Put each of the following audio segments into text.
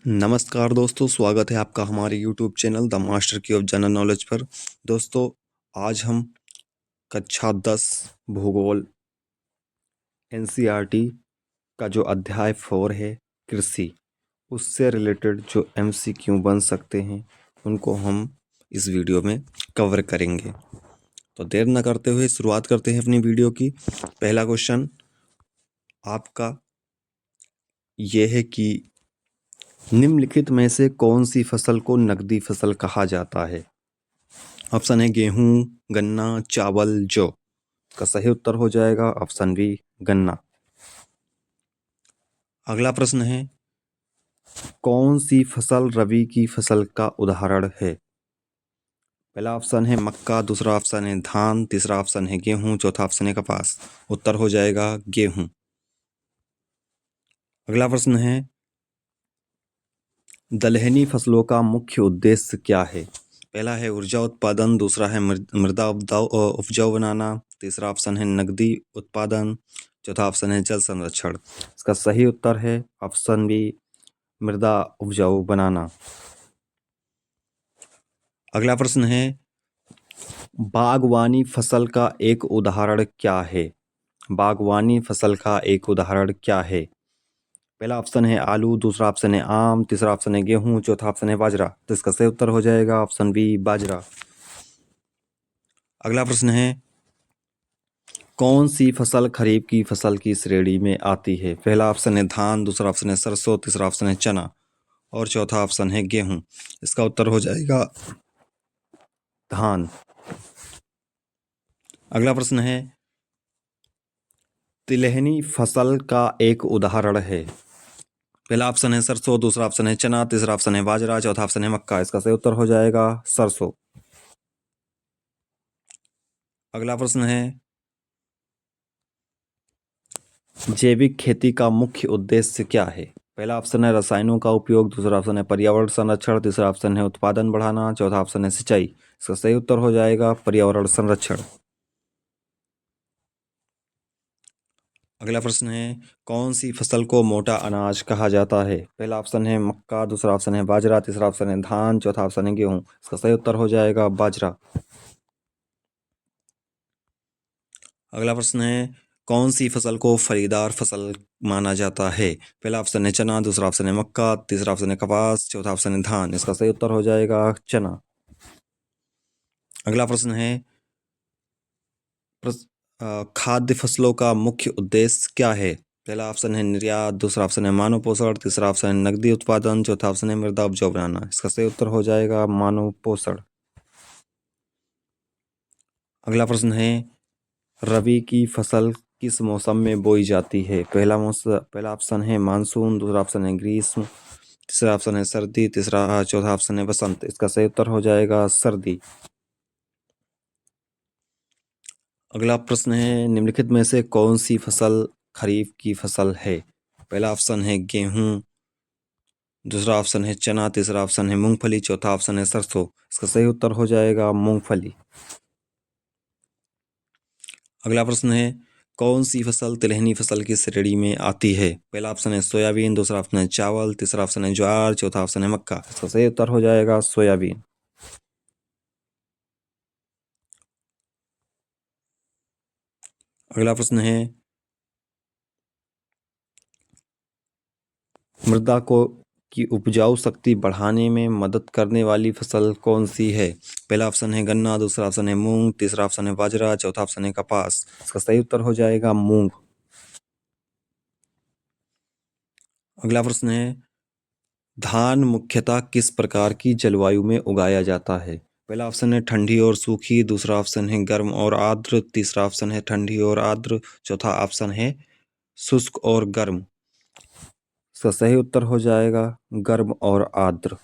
नमस्कार दोस्तों, स्वागत है आपका हमारे यूट्यूब चैनल द मास्टर की ऑफ जनरल नॉलेज पर। दोस्तों, आज हम कक्षा 10 भूगोल एनसीईआरटी का जो अध्याय 4 है कृषि, उससे रिलेटेड जो एमसीक्यू बन सकते हैं उनको हम इस वीडियो में कवर करेंगे। तो देर न करते हुए शुरुआत करते हैं अपनी वीडियो की। पहला क्वेश्चन आपका ये है कि निम्नलिखित में से कौन सी फसल को नकदी फसल कहा जाता है? ऑप्शन है गेहूं, गन्ना, चावल, जौ। का सही उत्तर हो जाएगा ऑप्शन बी, गन्ना। अगला प्रश्न है, कौन सी फसल रबी की फसल का उदाहरण है? पहला ऑप्शन है मक्का, दूसरा ऑप्शन है धान, तीसरा ऑप्शन है गेहूं, चौथा ऑप्शन है कपास। उत्तर हो जाएगा गेहूं। अगला प्रश्न है, दलहनी फसलों का मुख्य उद्देश्य क्या है? पहला है ऊर्जा उत्पादन, दूसरा है मृदा उपजाऊ बनाना, तीसरा ऑप्शन है नकदी उत्पादन, चौथा ऑप्शन है जल संरक्षण। इसका सही उत्तर है ऑप्शन बी, मृदा उपजाऊ बनाना। अगला प्रश्न है, बागवानी फसल का एक उदाहरण क्या है? बागवानी फसल का एक उदाहरण क्या है? पहला ऑप्शन है आलू, दूसरा ऑप्शन है आम, तीसरा ऑप्शन है गेहूं, चौथा ऑप्शन है बाजरा। तो इसका सही उत्तर हो जाएगा ऑप्शन बी, बाजरा। अगला प्रश्न है, कौन सी फसल खरीफ की फसल की श्रेणी में आती है? पहला ऑप्शन है धान, दूसरा ऑप्शन है सरसों, तीसरा ऑप्शन है चना और चौथा ऑप्शन है गेहूं। इसका उत्तर हो जाएगा धान। अगला प्रश्न है, तिलहनी फसल का एक उदाहरण है। पहला ऑप्शन है सरसों, दूसरा ऑप्शन है चना, तीसरा ऑप्शन है बाजरा, चौथा ऑप्शन है मक्का। इसका सही उत्तर हो जाएगा सरसों। अगला प्रश्न है, जैविक खेती का मुख्य उद्देश्य क्या है? पहला ऑप्शन है रसायनों का उपयोग, दूसरा ऑप्शन है पर्यावरण संरक्षण, तीसरा ऑप्शन है उत्पादन बढ़ाना, चौथा ऑप्शन है सिंचाई। इसका सही उत्तर हो जाएगा पर्यावरण संरक्षण। अगला प्रश्न है, कौन सी फसल को मोटा अनाज कहा जाता है? पहला ऑप्शन है मक्का, दूसरा ऑप्शन है बाजरा, तीसरा ऑप्शन है धान, चौथा ऑप्शन है गेहूं। इसका सही उत्तर हो जाएगा बाजरा। अगला प्रश्न है, कौन सी फसल को फलीदार फसल माना जाता है? पहला ऑप्शन है चना, दूसरा ऑप्शन है मक्का, तीसरा ऑप्शन है कपास, चौथा ऑप्शन है धान। इसका सही उत्तर हो जाएगा चना। अगला प्रश्न है, खाद्य फसलों का मुख्य उद्देश्य क्या है? पहला ऑप्शन है निर्यात, दूसरा ऑप्शन है मानव पोषण, तीसरा ऑप्शन है नकदी उत्पादन, चौथा ऑप्शन है मृदा उपजाऊ बनाना। इसका सही उत्तर हो जाएगा मानव पोषण। अगला प्रश्न है, रबी की फसल किस मौसम में बोई जाती है? पहला ऑप्शन है मानसून, दूसरा ऑप्शन है ग्रीष्म, तीसरा ऑप्शन है सर्दी, चौथा ऑप्शन है बसंत। इसका सही उत्तर हो जाएगा सर्दी। अगला प्रश्न है, निम्नलिखित में से कौन सी फसल खरीफ की फसल है? पहला ऑप्शन है गेहूं, दूसरा ऑप्शन है चना, तीसरा ऑप्शन है मूंगफली, चौथा ऑप्शन है सरसों। इसका सही उत्तर हो जाएगा मूंगफली। अगला प्रश्न है, कौन सी फसल तिलहनी फसल की श्रेणी में आती है? पहला ऑप्शन है सोयाबीन, दूसरा ऑप्शन है चावल, तीसरा ऑप्शन है ज्वार, चौथा ऑप्शन है मक्का। इसका सही उत्तर हो जाएगा सोयाबीन। अगला प्रश्न है, मृदा को की उपजाऊ शक्ति बढ़ाने में मदद करने वाली फसल कौन सी है? पहला ऑप्शन है गन्ना, दूसरा ऑप्शन है मूंग, तीसरा ऑप्शन है बाजरा, चौथा ऑप्शन है कपास। इसका सही उत्तर हो जाएगा मूंग। अगला प्रश्न है, धान मुख्यतः किस प्रकार की जलवायु में उगाया जाता है? पहला ऑप्शन है ठंडी और सूखी, दूसरा ऑप्शन है गर्म और आर्द्र, तीसरा ऑप्शन है ठंडी और आर्द्र, चौथा ऑप्शन है शुष्क और गर्म। इसका सही उत्तर हो जाएगा गर्म और आर्द्र।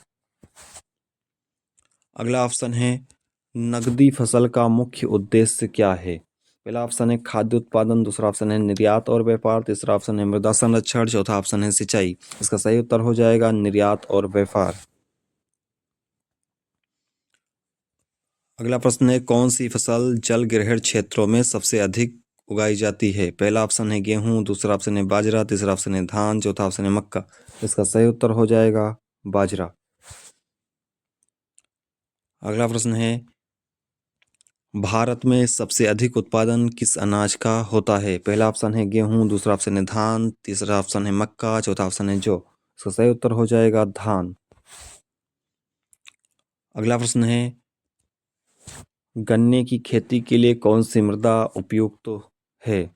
अगला ऑप्शन है, नकदी फसल का मुख्य उद्देश्य क्या है? पहला ऑप्शन है खाद्य उत्पादन, दूसरा ऑप्शन है निर्यात और व्यापार, तीसरा ऑप्शन है मृदा संरक्षण, चौथा ऑप्शन है सिंचाई। इसका सही उत्तर हो जाएगा निर्यात और व्यापार। अगला प्रश्न है, कौन सी फसल जल ग्रहण क्षेत्रों में सबसे अधिक उगाई जाती है? पहला ऑप्शन है गेहूं, दूसरा ऑप्शन है बाजरा, तीसरा ऑप्शन है धान, चौथा ऑप्शन है मक्का। इसका सही उत्तर हो जाएगा बाजरा। अगला प्रश्न है, भारत में सबसे अधिक उत्पादन किस अनाज का होता है? पहला ऑप्शन है गेहूं, दूसरा ऑप्शन है धान, तीसरा ऑप्शन है मक्का, चौथा ऑप्शन है जौ। इसका सही उत्तर हो जाएगा धान। अगला प्रश्न है, गन्ने की खेती के लिए कौन सी मृदा उपयुक्त है?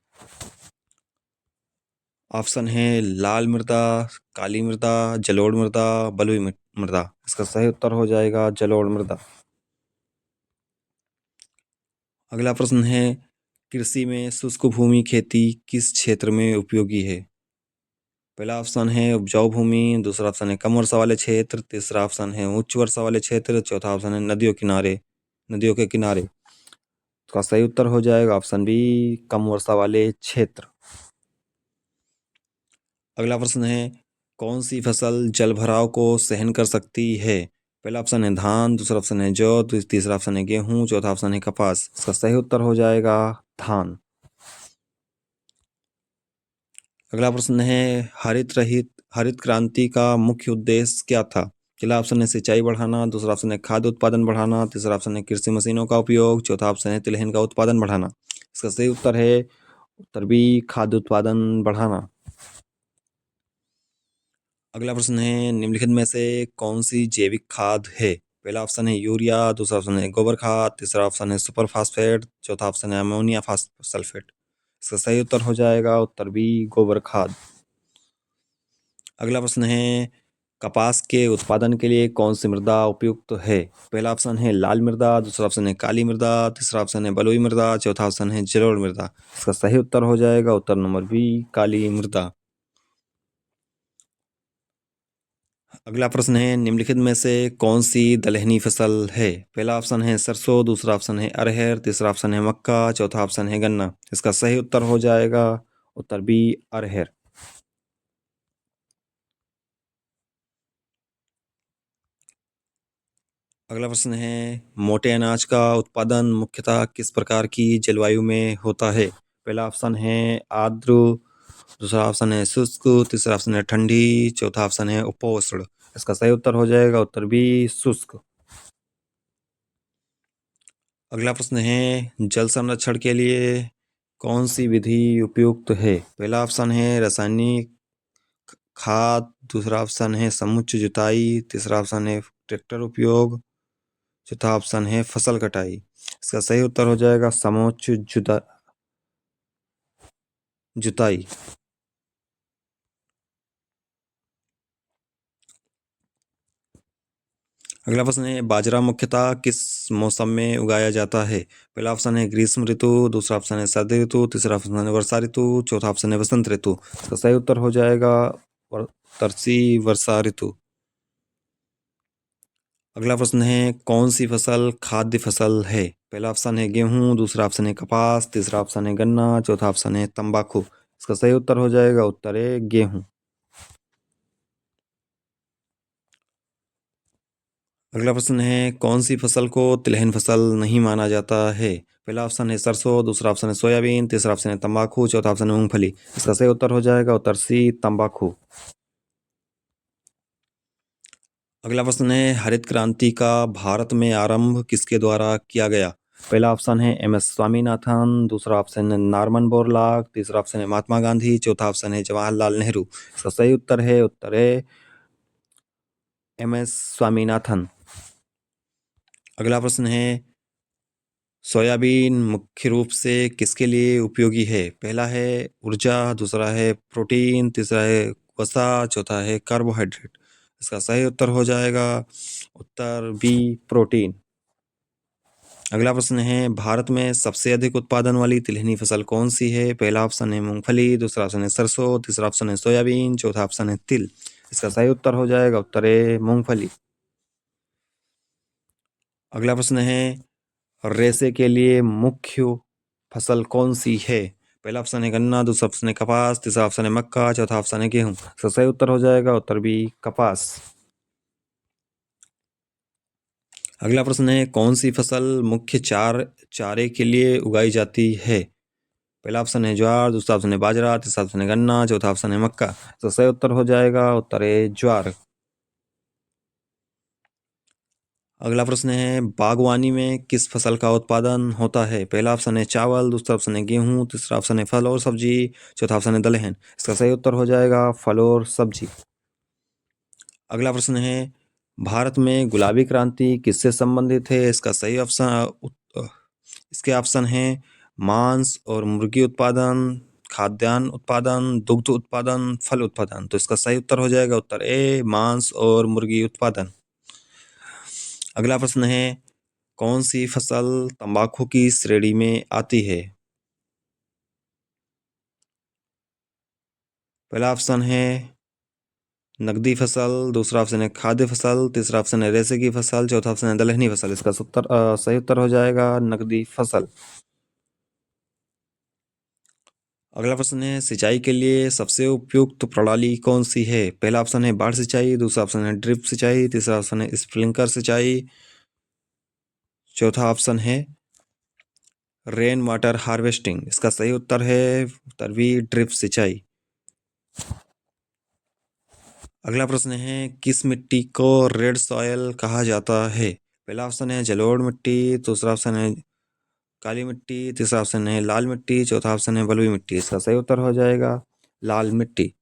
ऑप्शन है लाल मृदा, काली मृदा, जलोढ़ मृदा, बलुई मृदा। इसका सही उत्तर हो जाएगा जलोढ़ मृदा। अगला प्रश्न है, कृषि में शुष्क भूमि खेती किस क्षेत्र में उपयोगी है? पहला ऑप्शन है उपजाऊ भूमि, दूसरा ऑप्शन है कम वर्षा वाले क्षेत्र, तीसरा ऑप्शन है उच्च वर्षा वाले क्षेत्र, चौथा ऑप्शन है नदियों के किनारे। इसका सही उत्तर हो जाएगा ऑप्शन बी, कम वर्षा वाले क्षेत्र। अगला प्रश्न है, कौन सी फसल जलभराव को सहन कर सकती है? पहला ऑप्शन है धान, दूसरा ऑप्शन है जौ, तीसरा ऑप्शन है गेहूं, चौथा ऑप्शन है कपास। इसका सही उत्तर हो जाएगा धान। अगला प्रश्न है, हरित क्रांति का मुख्य उद्देश्य क्या था? पहला ऑप्शन है सिंचाई बढ़ाना, दूसरा ऑप्शन है खाद्य उत्पादन बढ़ाना, तीसरा ऑप्शन है कृषि मशीनों का उपयोग, चौथा ऑप्शन है तिलहन का उत्पादन बढ़ाना। इसका सही उत्तर है उत्तर बी, खाद्य उत्पादन बढ़ाना। अगला प्रश्न है, निम्नलिखित में से कौन सी जैविक खाद है? पहला ऑप्शन है यूरिया, दूसरा ऑप्शन है गोबर खाद, तीसरा ऑप्शन है सुपर फास्फेट, चौथा ऑप्शन है अमोनिया सल्फेट। इसका सही उत्तर हो जाएगा उत्तर बी, गोबर खाद। अगला प्रश्न है, कपास के उत्पादन के लिए कौन सी मृदा उपयुक्त है? पहला ऑप्शन है लाल मृदा, दूसरा ऑप्शन है काली मृदा, तीसरा ऑप्शन है बलुई मृदा, चौथा ऑप्शन है जलोढ़ मृदा। इसका सही उत्तर हो जाएगा उत्तर नंबर बी, काली मृदा। अगला प्रश्न है, निम्नलिखित में से कौन सी दलहनी फसल है? पहला ऑप्शन है सरसों, दूसरा ऑप्शन है अरहर, तीसरा ऑप्शन है मक्का, चौथा ऑप्शन है गन्ना। इसका सही उत्तर हो जाएगा उत्तर बी, अरहर। अगला प्रश्न है, मोटे अनाज का उत्पादन मुख्यतः किस प्रकार की जलवायु में होता है? पहला ऑप्शन है आर्द्र, दूसरा ऑप्शन है शुष्क, तीसरा ऑप्शन है ठंडी, चौथा ऑप्शन है उपोष्ण। इसका सही उत्तर हो जाएगा उत्तर बी, शुष्क। अगला प्रश्न है, जल संरक्षण के लिए कौन सी विधि उपयुक्त है? पहला ऑप्शन है रासायनिक खाद, दूसरा ऑप्शन है समुच्च जुताई, तीसरा ऑप्शन है ट्रैक्टर उपयोग, चौथा ऑप्शन है फसल कटाई। इसका सही उत्तर हो जाएगा समोच्च जुताई। अगला प्रश्न है, बाजरा मुख्यतः किस मौसम में उगाया जाता है? पहला ऑप्शन है ग्रीष्म ऋतु, दूसरा ऑप्शन है सर्दी ऋतु, तीसरा ऑप्शन है वर्षा ऋतु, चौथा ऑप्शन है वसंत ऋतु। इसका सही उत्तर हो जाएगा तरसी वर्षा ऋतु। अगला प्रश्न है, कौन सी फसल खाद्य फसल है? पहला ऑप्शन है गेहूं, दूसरा ऑप्शन है कपास, तीसरा ऑप्शन है गन्ना, चौथा ऑप्शन है तंबाकू। इसका सही उत्तर हो जाएगा उत्तर है गेहूं। अगला प्रश्न है, कौन सी फसल को तिलहन फसल नहीं माना जाता है? पहला ऑप्शन है सरसों, दूसरा ऑप्शन है सोयाबीन, तीसरा ऑप्शन है तंबाकू, चौथा ऑप्शन है मूंगफली। इसका सही उत्तर हो जाएगा उत्तर सी, तंबाकू। अगला प्रश्न है, हरित क्रांति का भारत में आरंभ किसके द्वारा किया गया? पहला ऑप्शन है एम एस स्वामीनाथन, दूसरा ऑप्शन है नॉर्मन बोरलॉग, तीसरा ऑप्शन है महात्मा गांधी, चौथा ऑप्शन है जवाहरलाल नेहरू। इसका सही उत्तर है एम एस स्वामीनाथन। अगला प्रश्न है, सोयाबीन मुख्य रूप से किसके लिए उपयोगी है? पहला है ऊर्जा, दूसरा है प्रोटीन, तीसरा है वसा, चौथा है कार्बोहाइड्रेट। इसका सही उत्तर हो जाएगा उत्तर बी, प्रोटीन। अगला प्रश्न है, भारत में सबसे अधिक उत्पादन वाली तिलहनी फसल कौन सी है? पहला ऑप्शन है मूंगफली, दूसरा ऑप्शन है सरसों, तीसरा ऑप्शन है सोयाबीन, चौथा ऑप्शन है तिल। इसका सही उत्तर हो जाएगा उत्तर है मूंगफली। अगला प्रश्न है, रेशे के लिए मुख्य फसल कौन सी है? पहला ऑप्शन है गन्ना, दूसरा ऑप्शन है कपास, तीसरा ऑप्शन है मक्का, चौथा ऑप्शन है गेहूं। इसका सही उत्तर हो जाएगा उत्तर बी, कपास। अगला प्रश्न है, कौन सी फसल मुख्य चारे के लिए उगाई जाती है? पहला ऑप्शन है ज्वार, दूसरा ऑप्शन है बाजरा, तीसरा ऑप्शन है गन्ना, चौथा ऑप्शन है मक्का। तो सही उत्तर हो जाएगा उत्तर है ज्वार। अगला प्रश्न है बागवानी में किस फसल का उत्पादन होता है? पहला ऑप्शन है चावल, दूसरा ऑप्शन है गेहूं, तीसरा ऑप्शन है फल और सब्जी, चौथा ऑप्शन है दलहन। इसका सही उत्तर हो जाएगा फल और सब्जी। अगला प्रश्न है भारत में गुलाबी क्रांति किससे संबंधित है? इसका सही इसके ऑप्शन है मांस और मुर्गी उत्पादन, खाद्यान्न उत्पादन, दुग्ध उत्पादन, फल उत्पादन। तो इसका सही उत्तर हो जाएगा उत्तर ए, मांस और मुर्गी उत्पादन। अगला प्रश्न है कौन सी फसल तंबाकू की श्रेणी में आती है? पहला ऑप्शन है नकदी फसल, दूसरा ऑप्शन है खाद्य फसल, तीसरा ऑप्शन है रेशे की फसल, चौथा ऑप्शन है दलहनी फसल। इसका सही उत्तर हो जाएगा नकदी फसल। अगला प्रश्न है सिंचाई के लिए सबसे उपयुक्त प्रणाली कौन सी है? पहला ऑप्शन है बाढ़ सिंचाई, दूसरा ऑप्शन है ड्रिप सिंचाई, तीसरा ऑप्शन है स्प्रिंकलर सिंचाई, चौथा ऑप्शन है रेन वाटर हार्वेस्टिंग। इसका सही उत्तर है उत्तर बी, ड्रिप सिंचाई। अगला प्रश्न है किस मिट्टी को रेड सॉयल कहा जाता है? पहला ऑप्शन है जलोढ़ मिट्टी, दूसरा ऑप्शन है काली मिट्टी, तीसरा ऑप्शन है लाल मिट्टी, चौथा ऑप्शन है बलुई मिट्टी। इसका सही उत्तर हो जाएगा लाल मिट्टी।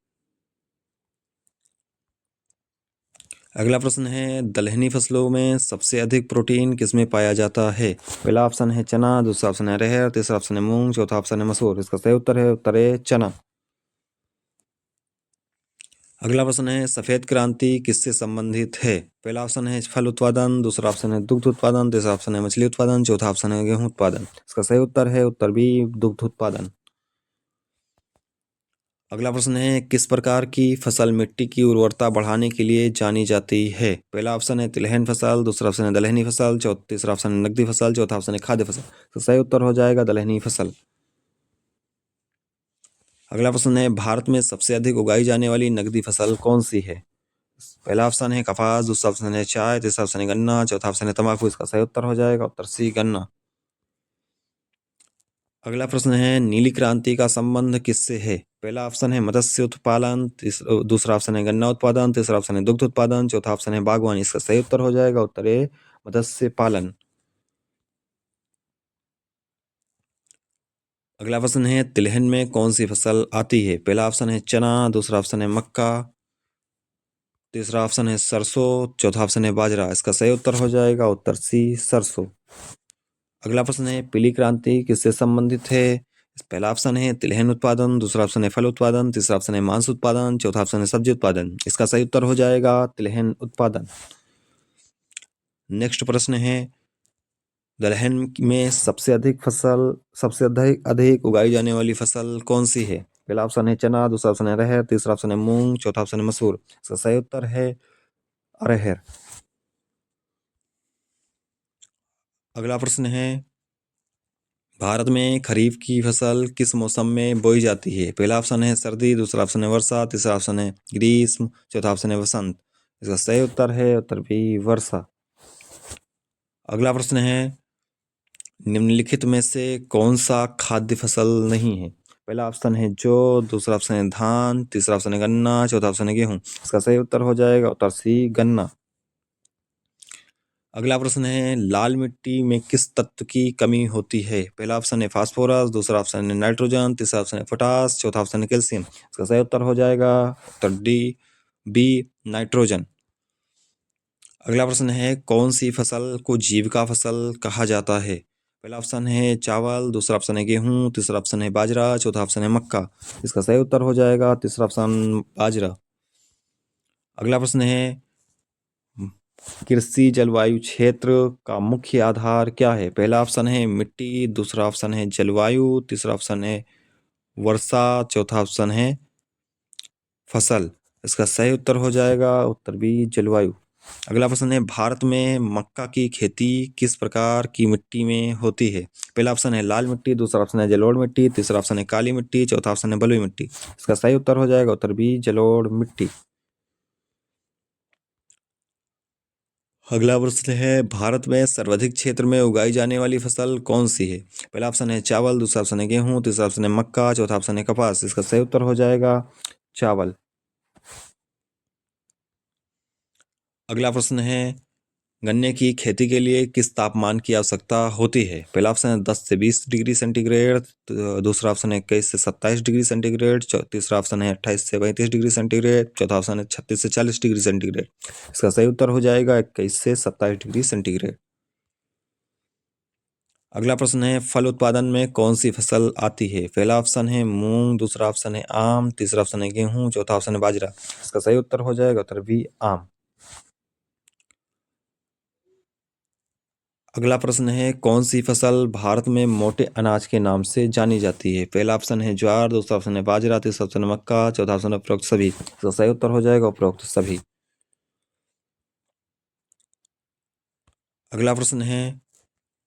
अगला प्रश्न है दलहनी फसलों में सबसे अधिक प्रोटीन किसमें पाया जाता है? पहला ऑप्शन है चना, दूसरा ऑप्शन है अरहर, तीसरा ऑप्शन है मूंग, चौथा ऑप्शन है मसूर। इसका सही उत्तर है उत्तर है चना। अगला प्रश्न है सफेद क्रांति किससे संबंधित है? पहला ऑप्शन है फल उत्पादन, दूसरा ऑप्शन है दुग्ध उत्पादन, तीसरा ऑप्शन है मछली उत्पादन, चौथा ऑप्शन है गेहूं उत्पादन। इसका सही उत्तर है उत्तर बी, दुग्ध उत्पादन। अगला प्रश्न है किस प्रकार की फसल मिट्टी की उर्वरता बढ़ाने के लिए जानी जाती है? पहला ऑप्शन है तिलहन फसल, दूसरा ऑप्शन है दलहनी फसल, तीसरा ऑप्शन है नकदी फसल, चौथा ऑप्शन है खाद्य फसल। तो सही उत्तर हो जाएगा दलहनी फसल। अगला प्रश्न है भारत में सबसे अधिक उगाई जाने वाली नकदी फसल कौन सी है? पहला ऑप्शन है कपास, दूसरा ऑप्शन है चाय, तीसरा ऑप्शन है गन्ना, चौथा ऑप्शन है तंबाकू। इसका सही उत्तर हो जाएगा उत्तर सी, गन्ना। अगला प्रश्न है नीली क्रांति का संबंध किससे है? पहला ऑप्शन है मत्स्य उत्पादन, दूसरा ऑप्शन है गन्ना उत्पादन, तीसरा ऑप्शन है दुग्ध उत्पादन, चौथा ऑप्शन है बागवानी। इसका सही उत्तर हो जाएगा उत्तर ए, मत्स्य पालन। अगला प्रश्न है तिलहन में कौन सी फसल आती है? पहला ऑप्शन है चना, दूसरा ऑप्शन है मक्का, तीसरा ऑप्शन है सरसों, चौथा ऑप्शन है बाजरा। इसका सही उत्तर हो जाएगा उत्तर सी, सरसों। अगला प्रश्न है पीली क्रांति किससे संबंधित है? पहला ऑप्शन है तिलहन उत्पादन, दूसरा ऑप्शन है फल उत्पादन, तीसरा ऑप्शन है मांस उत्पादन, चौथा ऑप्शन है सब्जी उत्पादन। इसका सही उत्तर हो जाएगा तिलहन उत्पादन। नेक्स्ट प्रश्न है दलहन में सबसे अधिक उगाई जाने वाली फसल कौन सी है? पहला ऑप्शन है चना, दूसरा ऑप्शन है अरहर, तीसरा ऑप्शन है मूंग, चौथा ऑप्शन है मसूर। इसका सही उत्तर है अरहर। अगला प्रश्न है भारत में खरीफ की फसल किस मौसम में बोई जाती है? पहला ऑप्शन है सर्दी, दूसरा ऑप्शन है वर्षा, तीसरा ऑप्शन है ग्रीष्म, चौथा ऑप्शन है वसंत। इसका सही उत्तर है उत्तर बी, वर्षा। अगला प्रश्न है निम्नलिखित में से कौन सा खाद्य फसल नहीं है? पहला ऑप्शन है जौ, दूसरा ऑप्शन है धान, तीसरा ऑप्शन है गन्ना, चौथा ऑप्शन है गेहूं। इसका सही उत्तर हो जाएगा उत्तर सी, गन्ना। अगला प्रश्न है लाल मिट्टी में किस तत्व की कमी होती है? पहला ऑप्शन है फास्फोरस, दूसरा ऑप्शन है नाइट्रोजन, तीसरा ऑप्शन है पोटास, चौथा ऑप्शन है कैल्शियम। इसका सही उत्तर हो जाएगा उत्तर डी, बी, नाइट्रोजन। अगला प्रश्न है कौन सी फसल को जीविका फसल कहा जाता है? पहला ऑप्शन है चावल, दूसरा ऑप्शन है गेहूं, तीसरा ऑप्शन है बाजरा, चौथा ऑप्शन है मक्का। इसका सही उत्तर हो जाएगा तीसरा ऑप्शन बाजरा। अगला प्रश्न है कृषि जलवायु क्षेत्र का मुख्य आधार क्या है? पहला ऑप्शन है मिट्टी, दूसरा ऑप्शन है जलवायु, तीसरा ऑप्शन है वर्षा, चौथा ऑप्शन है फसल। इसका सही उत्तर हो जाएगा उत्तर बी, जलवायु। अगला प्रश्न है भारत में मक्का की खेती किस प्रकार की मिट्टी में होती है? पहला ऑप्शन है लाल मिट्टी, दूसरा ऑप्शन है जलोढ़ मिट्टी, तीसरा ऑप्शन है काली मिट्टी, चौथा ऑप्शन है बलुई मिट्टी। इसका सही उत्तर हो जाएगा उत्तर बी, जलोढ़ मिट्टी। अगला प्रश्न है भारत में सर्वाधिक क्षेत्र में उगाई जाने वाली फसल कौन सी है? पहला ऑप्शन है चावल, दूसरा ऑप्शन है गेहूं, तीसरा ऑप्शन है मक्का, चौथा ऑप्शन है कपास। इसका सही उत्तर हो जाएगा चावल। अगला प्रश्न है गन्ने की खेती के लिए किस तापमान की आवश्यकता होती है? पहला ऑप्शन है 10 से 20 डिग्री सेंटीग्रेड, दूसरा ऑप्शन है 21 से 27 डिग्री सेंटीग्रेड, तीसरा ऑप्शन है 28 से 35 डिग्री सेंटीग्रेड, चौथा ऑप्शन है 36 से 40 डिग्री सेंटीग्रेड। इसका सही उत्तर हो जाएगा 21 से 27 डिग्री सेंटीग्रेड। अगला प्रश्न है फल उत्पादन में कौन सी फसल आती है? पहला ऑप्शन है मूंग, दूसरा ऑप्शन है आम, तीसरा ऑप्शन है गेहूं, चौथा ऑप्शन है बाजरा। इसका सही उत्तर हो जाएगा उत्तर बी आम। अगला प्रश्न है कौन सी फसल भारत में मोटे अनाज के नाम से जानी जाती है? पहला ऑप्शन है ज्वार, दूसरा ऑप्शन है बाजरा, तीसरा ऑप्शन है मक्का, चौथा ऑप्शन है उपरोक्त सभी। इसका सही उत्तर हो जाएगा उपरोक्त सभी। अगला प्रश्न है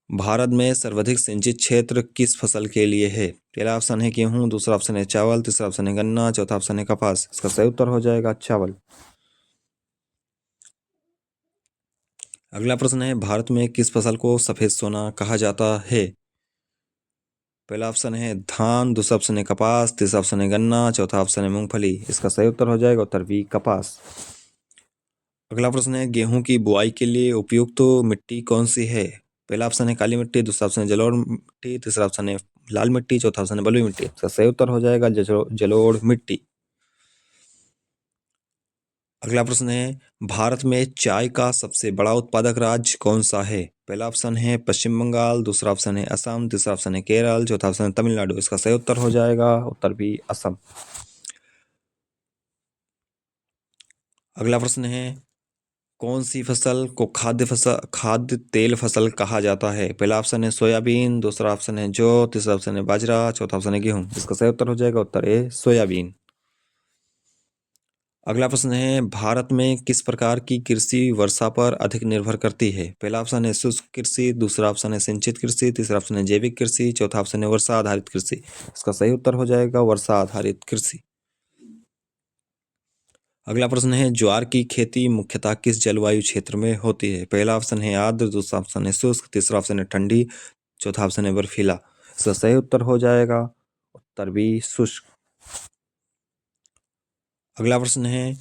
भारत में सर्वाधिक सिंचित क्षेत्र किस फसल के लिए है? पहला ऑप्शन है गेहूं, दूसरा ऑप्शन है चावल, तीसरा ऑप्शन है गन्ना, चौथा ऑप्शन है कपास। इसका सही उत्तर हो जाएगा चावल। अगला प्रश्न है भारत में किस फसल को सफेद सोना कहा जाता है? पहला ऑप्शन है धान, दूसरा ऑप्शन है कपास, तीसरा ऑप्शन है गन्ना, चौथा ऑप्शन है मूंगफली। इसका सही उत्तर हो जाएगा उत्तर बी कपास। अगला प्रश्न है गेहूं की बुआई के लिए उपयुक्त मिट्टी कौन सी है? पहला ऑप्शन है काली मिट्टी, दूसरा ऑप्शन है जलोढ़ मिट्टी, तीसरा ऑप्शन है लाल मिट्टी, चौथा ऑप्शन है बलुई मिट्टी। इसका सही उत्तर हो जाएगा जलोढ़ मिट्टी। अगला प्रश्न है भारत में चाय का सबसे बड़ा उत्पादक राज्य कौन सा है? पहला ऑप्शन है पश्चिम बंगाल, दूसरा ऑप्शन है असम, तीसरा ऑप्शन है केरल, चौथा ऑप्शन है तमिलनाडु। इसका सही उत्तर हो जाएगा उत्तर बी असम। अगला प्रश्न है कौन सी फसल को खाद्य तेल फसल कहा जाता है? पहला ऑप्शन है सोयाबीन, दूसरा ऑप्शन है जौ, तीसरा ऑप्शन है बाजरा, चौथा ऑप्शन है गेहूं। इसका सही उत्तर हो जाएगा उत्तर ए सोयाबीन। अगला प्रश्न है भारत में किस प्रकार की कृषि वर्षा पर अधिक निर्भर करती है? पहला ऑप्शन है शुष्क कृषि, दूसरा ऑप्शन है सिंचित कृषि, तीसरा ऑप्शन है जैविक कृषि, चौथा ऑप्शन है वर्षा आधारित कृषि। इसका सही उत्तर हो जाएगा वर्षा आधारित कृषि। अगला प्रश्न है ज्वार की खेती मुख्यतः किस जलवायु क्षेत्र में होती है? पहला ऑप्शन है आर्द्र, दूसरा ऑप्शन है शुष्क, तीसरा ऑप्शन है ठंडी, चौथा ऑप्शन है बर्फीला। इसका सही उत्तर हो जाएगा उत्तर बी शुष्क। अगला प्रश्न है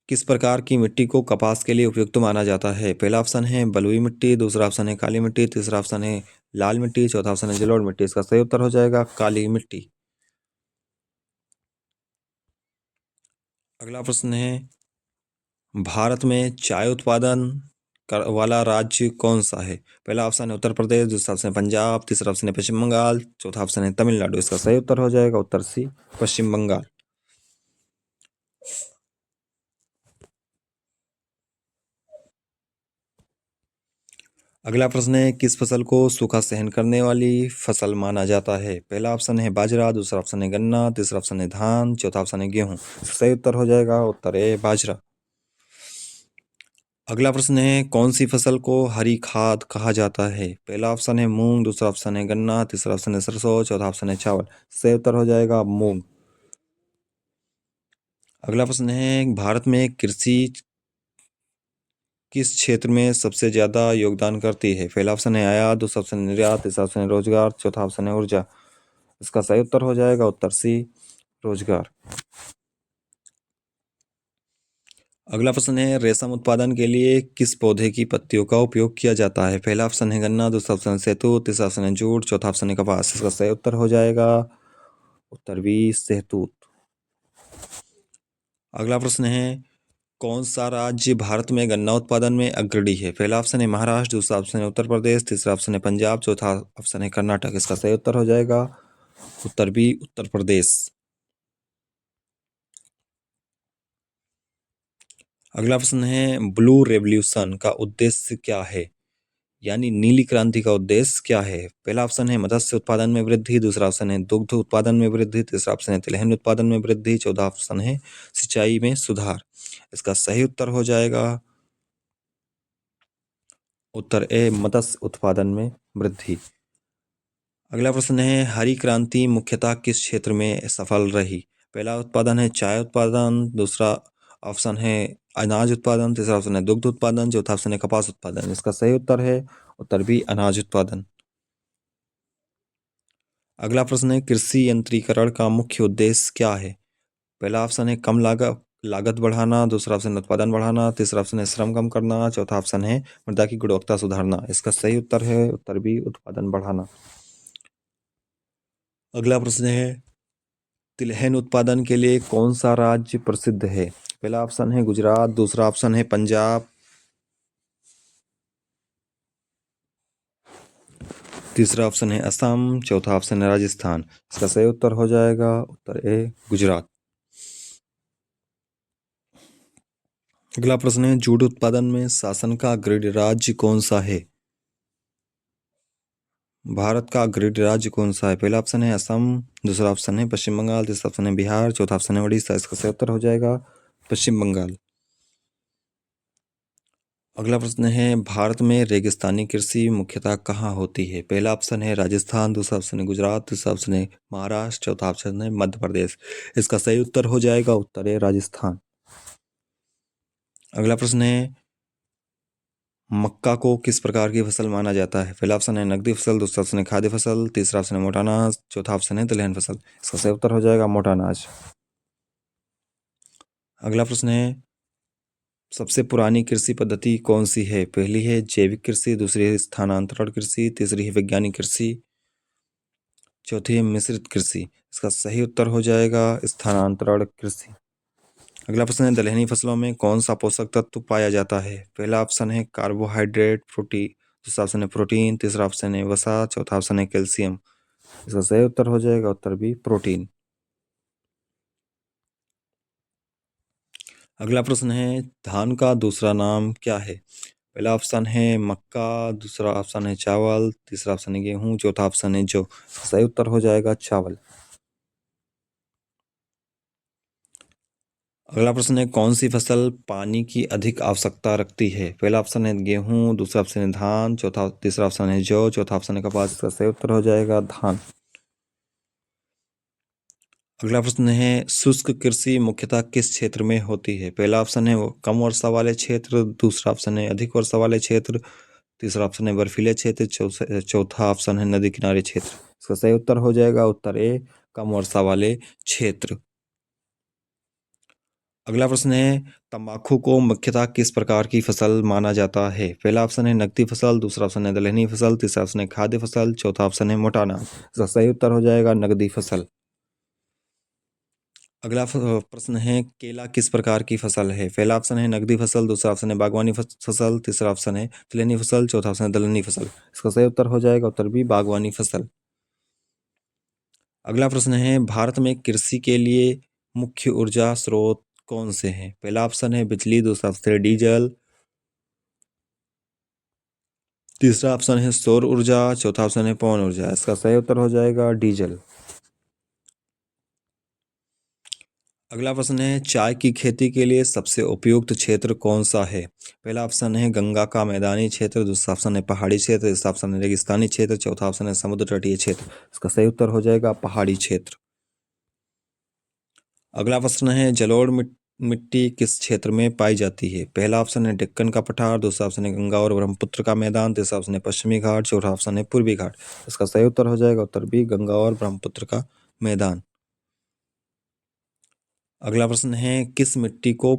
किस प्रकार की मिट्टी को कपास के लिए उपयुक्त माना जाता है? पहला ऑप्शन है बलुई मिट्टी, दूसरा ऑप्शन है काली मिट्टी, तीसरा ऑप्शन है लाल मिट्टी, चौथा ऑप्शन है जलोढ़ मिट्टी। इसका सही उत्तर हो जाएगा काली मिट्टी। अगला प्रश्न है भारत में चाय उत्पादन वाला राज्य कौन सा है? पहला ऑप्शन है उत्तर प्रदेश, दूसरा ऑप्शन है पंजाब, तीसरा ऑप्शन है पश्चिम बंगाल, चौथा ऑप्शन है तमिलनाडु। इसका सही उत्तर हो जाएगा उत्तर सी पश्चिम बंगाल। अगला प्रश्न है किस फसल को सूखा सहन करने वाली फसल माना जाता है? पहला ऑप्शन है बाजरा, दूसरा ऑप्शन है गन्ना, तीसरा ऑप्शन है धान, चौथा ऑप्शन है गेहूं। सही उत्तर हो जाएगा उत्तर ए बाजरा। अगला प्रश्न है कौन सी फसल को हरी खाद कहा जाता है? पहला ऑप्शन है मूंग, दूसरा ऑप्शन है गन्ना, तीसरा ऑप्शन है सरसों, चौथा ऑप्शन है चावल। सही उत्तर हो जाएगा मूंग। अगला प्रश्न है भारत में कृषि किस क्षेत्र में सबसे ज्यादा योगदान करती है? पहला ऑप्शन है आयात, दूसरा ऑप्शन है निर्यात, तीसरा ऑप्शन है रोजगार, चौथा ऑप्शन है ऊर्जा। इसका सही उत्तर हो जाएगा उत्तर सी रोजगार। अगला प्रश्न है रेशम उत्पादन के लिए किस पौधे की पत्तियों का उपयोग किया जाता है? पहला ऑप्शन है गन्ना, दूसरा ऑप्शन है शहतूत, तीसरा ऑप्शन है जूट, चौथा ऑप्शन है कपास। इसका सही उत्तर हो जाएगा उत्तर बी शहतूत। अगला प्रश्न है कौन सा राज्य भारत में गन्ना उत्पादन में अग्रणी है? पहला ऑप्शन है महाराष्ट्र, दूसरा ऑप्शन है उत्तर प्रदेश, तीसरा ऑप्शन है पंजाब, चौथा ऑप्शन है कर्नाटक। इसका सही उत्तर हो जाएगा उत्तर बी उत्तर प्रदेश। अगला प्रश्न है ब्लू रेवोल्यूशन का उद्देश्य क्या है? यानी नीली क्रांति का उद्देश्य क्या है? पहला ऑप्शन है मत्स्य उत्पादन में वृद्धि, दूसरा ऑप्शन है दुग्ध उत्पादन में वृद्धि, तीसरा ऑप्शन है तिलहन उत्पादन में वृद्धि, चौथा ऑप्शन है सिंचाई में सुधार। इसका सही उत्तर हो जाएगा उत्तर ए मत्स्य उत्पादन में वृद्धि। अगला प्रश्न है हरी क्रांति मुख्यतः किस क्षेत्र में सफल रही? पहला उत्पादन है चाय उत्पादन, दूसरा ऑप्शन है अनाज उत्पादन, तीसरा ऑप्शन है दुग्ध उत्पादन, चौथा ऑप्शन है कपास उत्पादन। इसका सही उत्तर है उत्तर बी अनाज उत्पादन। अगला प्रश्न है कृषि यंत्रीकरण का मुख्य उद्देश्य क्या है? पहला ऑप्शन है कम लागत लागत बढ़ाना, दूसरा ऑप्शन है उत्पादन बढ़ाना, तीसरा ऑप्शन है श्रम कम करना, चौथा ऑप्शन है मृदा की गुणवत्ता सुधारना। इसका सही उत्तर है उत्तर बी, उत्पादन बढ़ाना। अगला प्रश्न है तिलहन उत्पादन के लिए कौन सा राज्य प्रसिद्ध है? पहला ऑप्शन है गुजरात, दूसरा ऑप्शन है पंजाब, तीसरा ऑप्शन है असम, चौथा ऑप्शन है राजस्थान। इसका सही उत्तर हो जाएगा उत्तर ए, गुजरात। अगला प्रश्न है जूट उत्पादन में शासन का ग्रिड राज्य कौन सा है? भारत का ग्रिड राज्य कौन सा है? पहला ऑप्शन है असम, दूसरा ऑप्शन है पश्चिम बंगाल, तीसरा ऑप्शन है बिहार, चौथा ऑप्शन है उड़ीसा। इसका सही उत्तर हो जाएगा पश्चिम बंगाल। अगला प्रश्न है भारत में रेगिस्तानी कृषि मुख्यतः कहाँ होती है? पहला ऑप्शन है राजस्थान, दूसरा ऑप्शन है गुजरात, तीसरा ऑप्शन है महाराष्ट्र, चौथा ऑप्शन है मध्य प्रदेश। इसका सही उत्तर हो जाएगा उत्तर है राजस्थान। अगला प्रश्न है मक्का को किस प्रकार की फसल माना जाता है? पहला ऑप्शन है नकदी फसल, दूसरा ऑप्शन है खाद्य फसल, तीसरा ऑप्शन है मोटा अनाज, चौथा ऑप्शन है तिलहन फसल। इसका सही उत्तर हो जाएगा मोटा अनाज। अगला प्रश्न है सबसे पुरानी कृषि पद्धति कौन सी है? पहली है जैविक कृषि, दूसरी है स्थानांतरण कृषि, तीसरी है वैज्ञानिक कृषि, चौथी है मिश्रित कृषि। इसका सही उत्तर हो जाएगा स्थानांतरण कृषि। अगला प्रश्न है दलहनी फसलों में कौन सा पोषक तत्व पाया जाता है? पहला ऑप्शन है कार्बोहाइड्रेट, प्रोटीन, दूसरा ऑप्शन है प्रोटीन, तीसरा ऑप्शन है वसा, चौथा ऑप्शन है कैल्शियम। इसका सही उत्तर हो जाएगा उत्तर बी, प्रोटीन। अगला प्रश्न है धान का दूसरा नाम क्या है? पहला ऑप्शन है मक्का, दूसरा ऑप्शन है चावल, तीसरा ऑप्शन है गेहूं, चौथा ऑप्शन है जौ। सही उत्तर हो जाएगा चावल। अगला प्रश्न है कौन सी फसल पानी की अधिक आवश्यकता रखती है? पहला ऑप्शन है गेहूं, दूसरा ऑप्शन है धान, तीसरा ऑप्शन है जौ, चौथा ऑप्शन है कपास। इसका सही उत्तर हो जाएगा धान। अगला प्रश्न है शुष्क कृषि मुख्यतः किस क्षेत्र में होती है? पहला ऑप्शन है कम वर्षा वाले क्षेत्र, दूसरा ऑप्शन है अधिक वर्षा वाले क्षेत्र, तीसरा ऑप्शन है बर्फीले क्षेत्र, चौथा ऑप्शन है नदी किनारे क्षेत्र। इसका सही उत्तर हो जाएगा उत्तर ए, कम वर्षा वाले क्षेत्र। अगला प्रश्न है तंबाकू को मुख्यतः किस प्रकार की फसल माना जाता है? पहला ऑप्शन है नकदी फसल, दूसरा ऑप्शन है दलहनी फसल, तीसरा ऑप्शन है खाद्य फसल, चौथा ऑप्शन है मोटा अनाज। इसका सही उत्तर हो जाएगा नकदी फसल। अगला प्रश्न है केला किस प्रकार की फसल है? पहला ऑप्शन है नकदी फसल, दूसरा ऑप्शन है बागवानी फसल, तीसरा ऑप्शन है तिलहनी फसल, चौथा ऑप्शन है दलहनी फसल। इसका सही उत्तर हो जाएगा उत्तर बी, बागवानी फसल। अगला प्रश्न है भारत में कृषि के लिए मुख्य ऊर्जा स्रोत कौन से हैं? पहला ऑप्शन है बिजली, दूसरा ऑप्शन है डीजल, तीसरा ऑप्शन है सौर ऊर्जा, चौथा ऑप्शन है पवन ऊर्जा। इसका सही उत्तर हो जाएगा डीजल। अगला प्रश्न है चाय की खेती के लिए सबसे उपयुक्त क्षेत्र कौन सा है? पहला ऑप्शन है गंगा का मैदानी क्षेत्र, दूसरा ऑप्शन है पहाड़ी क्षेत्र, तीसरा ऑप्शन है रेगिस्तानी क्षेत्र, चौथा ऑप्शन है समुद्र तटीय क्षेत्र। इसका सही उत्तर हो जाएगा पहाड़ी क्षेत्र। अगला प्रश्न है जलोढ़ मिट्टी किस क्षेत्र में पाई जाती है? पहला ऑप्शन है डेक्कन का पठार, दूसरा ऑप्शन है गंगा और ब्रह्मपुत्र का मैदान, तीसरा ऑप्शन है पश्चिमी घाट, चौथा ऑप्शन है पूर्वी घाट। इसका सही उत्तर हो जाएगा उत्तर बी, गंगा और ब्रह्मपुत्र का मैदान। अगला प्रश्न है किस मिट्टी को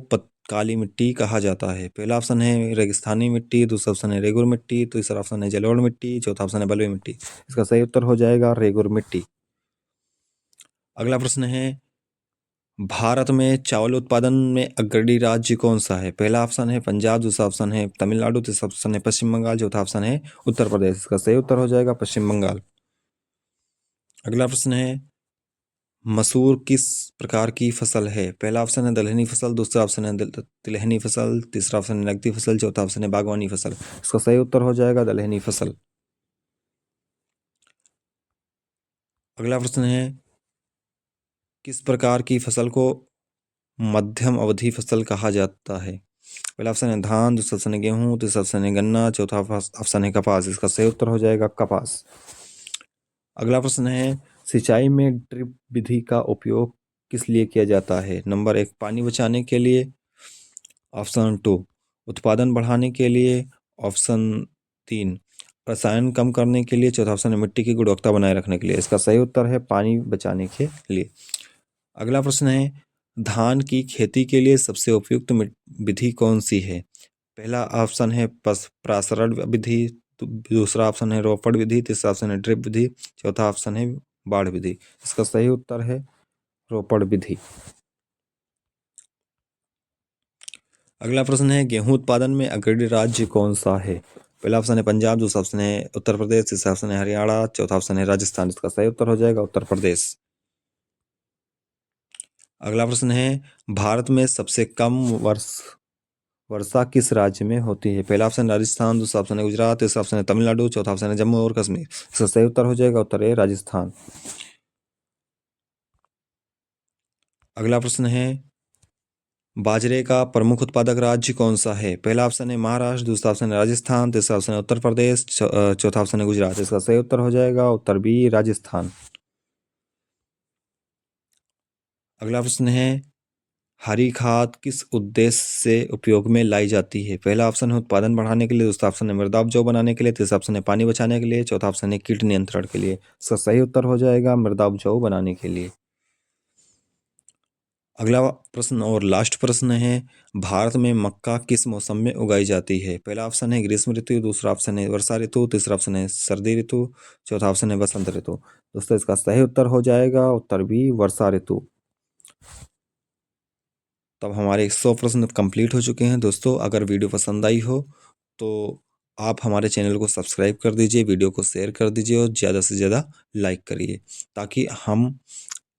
काली मिट्टी कहा जाता है? पहला ऑप्शन है रेगिस्तानी मिट्टी, दूसरा ऑप्शन है रेगुर मिट्टी, तीसरा ऑप्शन है जलोढ़ मिट्टी, चौथा ऑप्शन है बलुई मिट्टी। इसका सही उत्तर हो जाएगा रेगुर मिट्टी। अगला प्रश्न है भारत में चावल उत्पादन में अग्रणी राज्य कौन सा है? पहला ऑप्शन है पंजाब, दूसरा ऑप्शन है तमिलनाडु, तीसरा ऑप्शन है पश्चिम बंगाल, चौथा ऑप्शन है उत्तर प्रदेश। इसका सही उत्तर हो जाएगा पश्चिम बंगाल। अगला प्रश्न है मसूर किस प्रकार की फसल है? पहला ऑप्शन है दलहनी फसल, दूसरा ऑप्शन है तिलहनी फसल, तीसरा ऑप्शन है नकदी फसल, चौथा ऑप्शन है बागवानी फसल। इसका सही उत्तर हो जाएगा दलहनी फसल। अगला प्रश्न है किस प्रकार की फसल को मध्यम अवधि फसल कहा जाता है? पहला ऑप्शन है धान, दूसरा ऑप्शन है गेहूं, तीसरा ऑप्शन है गन्ना, चौथा ऑप्शन है कपास। इसका सही उत्तर हो जाएगा कपास। अगला प्रश्न है सिंचाई में ड्रिप विधि का उपयोग किस लिए किया जाता है? नंबर 1 पानी बचाने के लिए, ऑप्शन 2 उत्पादन बढ़ाने के लिए, ऑप्शन 3 रसायन कम करने के लिए, चौथा ऑप्शन है मिट्टी की गुणवत्ता बनाए रखने के लिए। इसका सही उत्तर है पानी बचाने के लिए। अगला प्रश्न है धान की खेती के लिए सबसे उपयुक्त विधि कौन सी है? पहला ऑप्शन है प्रासरण विधि, दूसरा ऑप्शन है रोपड़ विधि, तीसरा ऑप्शन है ड्रिप विधि, चौथा ऑप्शन है बाढ़ विधि। इसका सही उत्तर है रोपड़ विधि। अगला प्रश्न है गेहूं उत्पादन में अग्रणी राज्य कौन सा है? पहला ऑप्शन है पंजाब, दूसरा ऑप्शन है उत्तर प्रदेश, तीसरा ऑप्शन है हरियाणा, चौथा ऑप्शन है राजस्थान। इसका सही उत्तर हो जाएगा उत्तर प्रदेश। अगला प्रश्न है भारत में सबसे कम वर्षा किस राज्य में होती है? पहला ऑप्शन राजस्थान, दूसरा ऑप्शन है गुजरात, तीसरा ऑप्शन है तमिलनाडु, चौथा ऑप्शन है जम्मू और कश्मीर। इसका सही उत्तर हो जाएगा उत्तर है राजस्थान। अगला प्रश्न है बाजरे का प्रमुख उत्पादक राज्य कौन सा है? पहला ऑप्शन है महाराष्ट्र, दूसरा ऑप्शन है राजस्थान, तीसरा ऑप्शन है उत्तर प्रदेश, चौथा ऑप्शन है गुजरात। इसका सही उत्तर हो जाएगा उत्तर बी राजस्थान। अगला प्रश्न है हरी खाद किस उद्देश्य से उपयोग में लाई जाती है? पहला ऑप्शन है उत्पादन बढ़ाने के लिए, दूसरा ऑप्शन है मृदा उपजाऊ बनाने के लिए, तीसरा ऑप्शन है पानी बचाने के लिए, चौथा ऑप्शन है कीट नियंत्रण के लिए। इसका सही उत्तर हो जाएगा मृदा उपजाऊ बनाने के लिए। अगला प्रश्न और लास्ट प्रश्न है भारत में मक्का किस मौसम में उगाई जाती है? पहला ऑप्शन है ग्रीष्म ऋतु, दूसरा ऑप्शन है वर्षा ऋतु, तीसरा ऑप्शन है सर्दी ऋतु, चौथा ऑप्शन है बसंत ऋतु। दोस्तों इसका सही उत्तर हो जाएगा उत्तर बी वर्षा ऋतु। तब हमारे 100 प्रश्न कंप्लीट हो चुके हैं। दोस्तों अगर वीडियो पसंद आई हो तो आप हमारे चैनल को सब्सक्राइब कर दीजिए, वीडियो को शेयर कर दीजिए और ज़्यादा से ज़्यादा लाइक करिए ताकि हम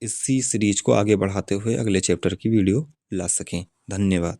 इसी सीरीज को आगे बढ़ाते हुए अगले चैप्टर की वीडियो ला सकें। धन्यवाद।